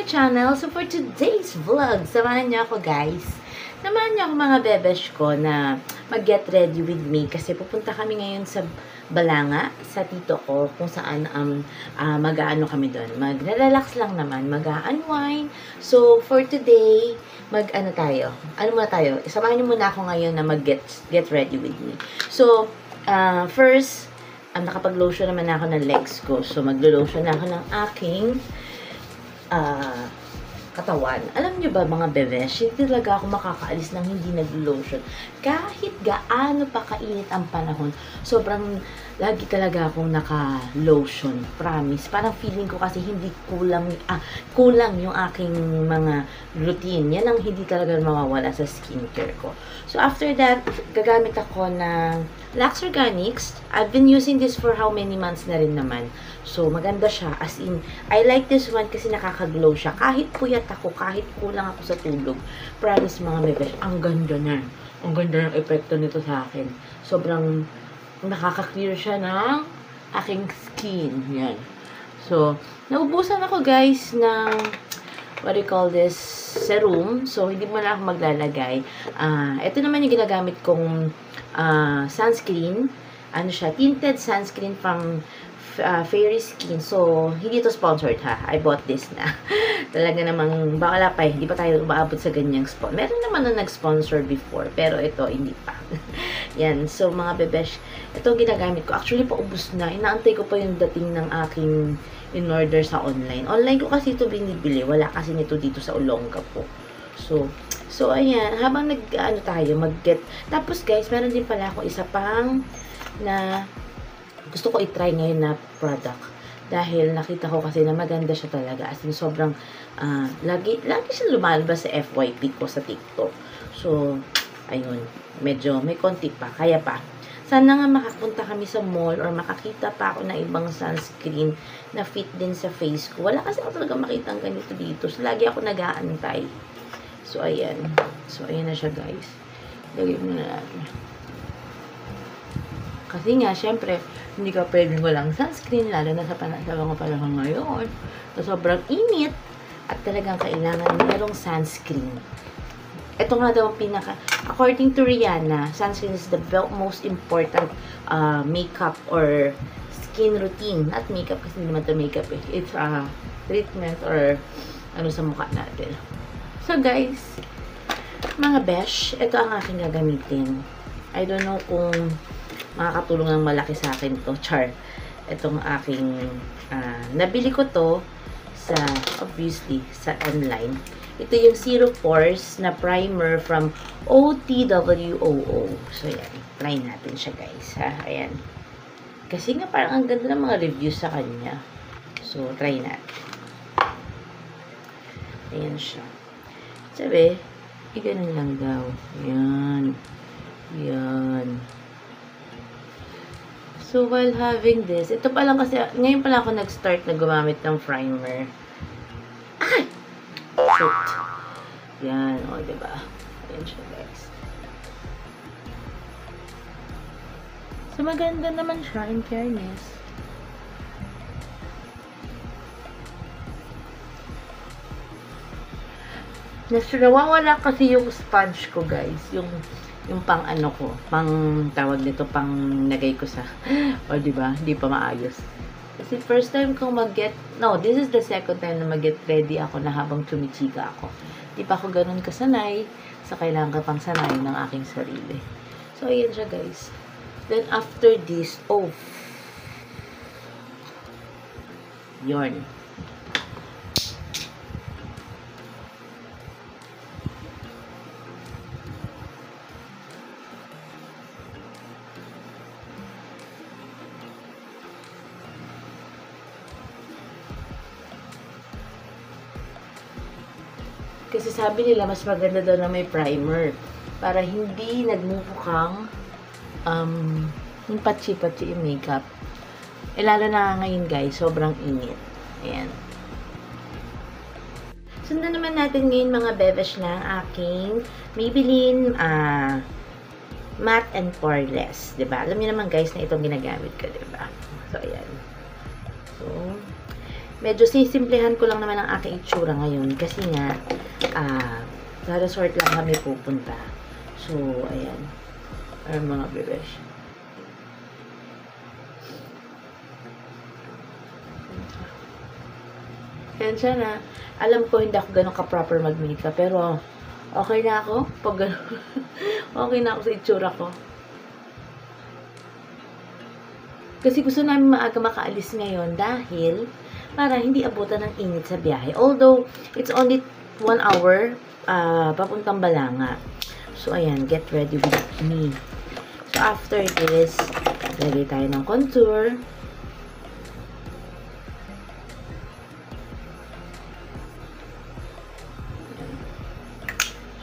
channel. So for today's vlog, samahan niyo ako guys. Samahan niyo ako mga bebesh ko na mag-get ready with me kasi pupunta kami ngayon sa Balanga, sa tito ko, kung saan mag-aano kami doon. Mag-relax lang naman, mag-unwind. So for today, mag-ano tayo? Ano muna tayo? Samahan niyo muna ako ngayon na mag-get ready with me. So first, nakapag-lotion naman ako ng legs ko. So maglo-lotion na ako ng aking katawan. Alam niyo ba mga bebesh, hindi talaga ako makakaalis ng hindi nag-lotion. Kahit gaano pa kainit ang panahon, sobrang lagi talaga akong naka-lotion. Promise. Parang feeling ko kasi hindi kulang yung aking mga routine. Yan ang hindi talaga mawawala sa skincare ko. So after that, gagamit ako ng Lux Organics. I've been using this for how many months na rin naman. So, maganda siya. As in, I like this one kasi nakaka-glow siya. Kahit puyat ako, kahit kulang ako sa tulog. Promise mga bebesh, ang ganda na. Ang ganda ng epekto nito sa akin. Sobrang nakaka-clear siya ng aking skin. Yan. So, naubusan ako guys ng what do you call this? Serum. So, hindi mo na ako maglalagay. Ito naman yung ginagamit kong sunscreen. Ano siya? Tinted sunscreen from Fairy Skin. So, hindi to sponsored ha. I bought this na. Talaga namang, bakala pa hindi pa tayo umaabot sa ganyang spot. Meron naman na nag-sponsor before, pero ito, hindi pa. Yan. So, mga bebesh, ito ginagamit ko. Actually, paubos na. Inaantay ko pa yung dating ng aking in-order sa online. Online ko kasi ito binibili. Wala kasi nito dito sa Olonga po. So ayan. Habang mag-get. Tapos, guys, meron din pala ako isa pang na gusto ko i-try ngayon na product. Dahil nakita ko kasi na maganda siya talaga. As in, sobrang, lagi siya lumalabas sa FYP ko sa TikTok. So, ayun. Medyo may konti pa. Kaya pa. Sana nga makapunta kami sa mall or makakita pa ako ng ibang sunscreen na fit din sa face ko. Wala kasi ako talaga makita ang ganito dito. So, lagi ako nag-aantay. So, ayan. So, ayan na siya, guys. Lagay mo na natin. Kasi nga, syempre, hindi ka pwedeng walang sunscreen, lalo na sa mga panahon ngayon. So, sobrang init at talagang kailangan merong sunscreen. Ito nga daw according to Rihanna, sunscreen is the most important makeup or skin routine. Not makeup kasi hindi naman ito makeup eh. It's treatment or ano sa mukha natin. So guys, mga besh, ito ang aking gagamitin. I don't know kung makakatulong ng malaki sa akin to. Char. Itong aking nabili ko to obviously sa online. Ito yung Zero Pores na primer from OTWOO. So, yan. Try natin siya, guys. Ha? Ayan. Kasi nga, parang ang ganda ng mga reviews sa kanya. So, try natin. Ayan siya. Sabi, ganun lang daw. Ayan. Ayan. So, while having this, ito pa lang kasi, ngayon pa lang ako nag-start na gumamit ng primer. Ay! Shoot. Yan, o, diba? Ayan siya, guys. So, maganda naman siya, in fairness. Nawawala kasi yung sponge ko, guys. Yung pang ano ko, pang tawag nito, pang nagay ko sa, o diba, hindi pa maayos. Kasi first time kong this is the second time na mag-get ready ako na habang tumichika ako. Di pa ako ganun kasanay, sa kailangan ka pang sanay ng aking sarili. So, ayan siya guys. Then after this, yarn. Kasi sabi nila, mas maganda daw na may primer. Para hindi nagmumukhang yung patsi-patsi yung makeup. Lalo na ngayon guys, sobrang init. Ayan. Sundan naman natin ngayon mga bebesh na aking Maybelline Matte and Poreless. Diba? Alam niyo naman guys na itong ginagamit ko. Diba? So, ayan. So, medyo sisimplehan ko lang naman ang aking itsura ngayon kasi nga, sa resort lang kami pupunta. So, ayan. Ay, mga bebesh. Ayan siya na. Alam ko hindi ako ganun ka-proper mag-makeup, pero okay na ako. Pag ganun, okay na ako sa itsura ko. Kasi gusto namin maaga makaalis ngayon dahil para hindi abutan ng init sa biyahe. Although, it's only 1 hour papuntang Balanga. So, ayan, get ready with me. So, after this, lagay tayo ng contour.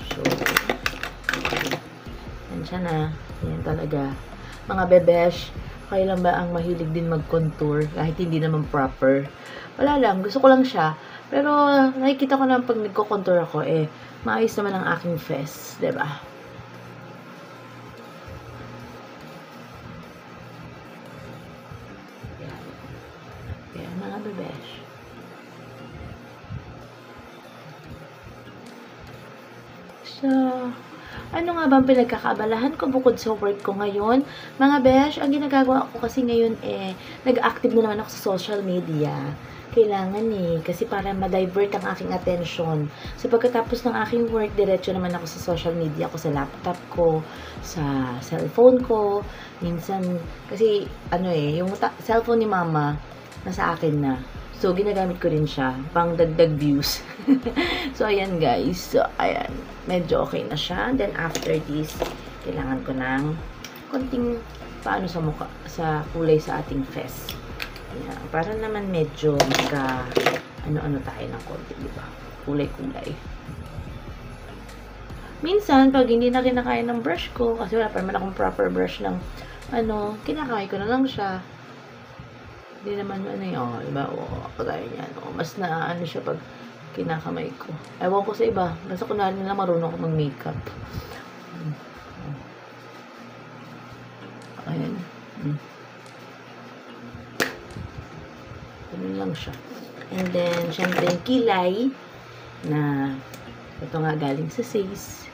So, yan siya na. Yan talaga. Mga bebesh, kayo lang ba ang mahilig din mag-contour kahit hindi naman proper? Wala lang, gusto ko lang siya. Pero, nakikita ko naman pag nagko-contour ako, maayos naman ang aking face, diba? Yan, mga bebesh. So, ano nga ba ang pinagkakaabalahan ko bukod sa work ko ngayon? Mga besh, ang ginagawa ko kasi ngayon nag-active na naman ako sa social media. Kailangan kasi para ma-divert ang aking attention. So, pagkatapos ng aking work, diretso naman ako sa social media ko, sa laptop ko, sa cellphone ko. Minsan, kasi, yung cellphone ni mama, nasa akin na. So, ginagamit ko rin siya, pang dagdag views. So, ayan guys. So, ayan. Medyo okay na siya. Then, after this, kailangan ko ng konting paano sa mukha, sa kulay sa ating face. Ayan. Para naman medyo ano-ano tayo ng konti, diba? Kulay-kulay. Minsan, pag hindi na kinakaya ng brush ko, kasi wala pa naman akong proper brush ng kinakaya ko na lang siya. Hindi naman iba, kagaya niyan. Mas na siya pag kinakamay ko. Ewan ko sa iba. Basta kunwari nila marunong ako mag-makeup. Ayan. Ganun lang siya. And then, syempre yung kilay na ito nga galing sa Says.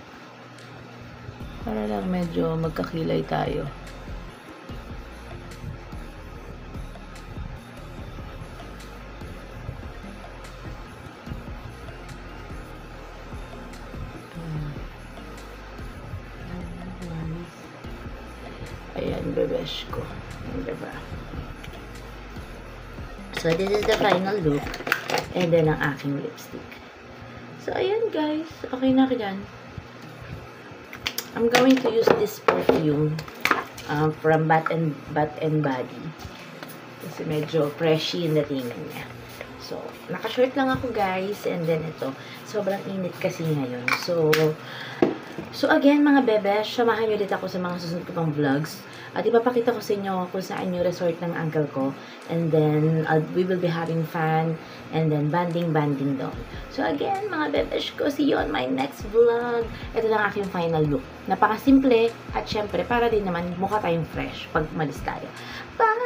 Para lang medyo magkakilay tayo. Ayan, bebesh ko. Ayan, diba? So, this is the final look. And then, ang aking lipstick. So, ayan, guys. Okay na yan. I'm going to use this perfume from Bath and Body. Kasi medyo freshy yung datingan niya. So, naka-short lang ako, guys. And then, ito. Sobrang init kasi ngayon. So again, mga bebesh, samahan nyo ulit ako sa mga susunod ko pang vlogs. At ipapakita ko sa inyo kung saan yung resort ng uncle ko. And then, we will be having fun. And then, banding doon. So again, mga bebesh ko, see you on my next vlog. Ito lang aking final look. Napakasimple. At syempre, para din naman mukha tayong fresh pag umalis tayo. Bye!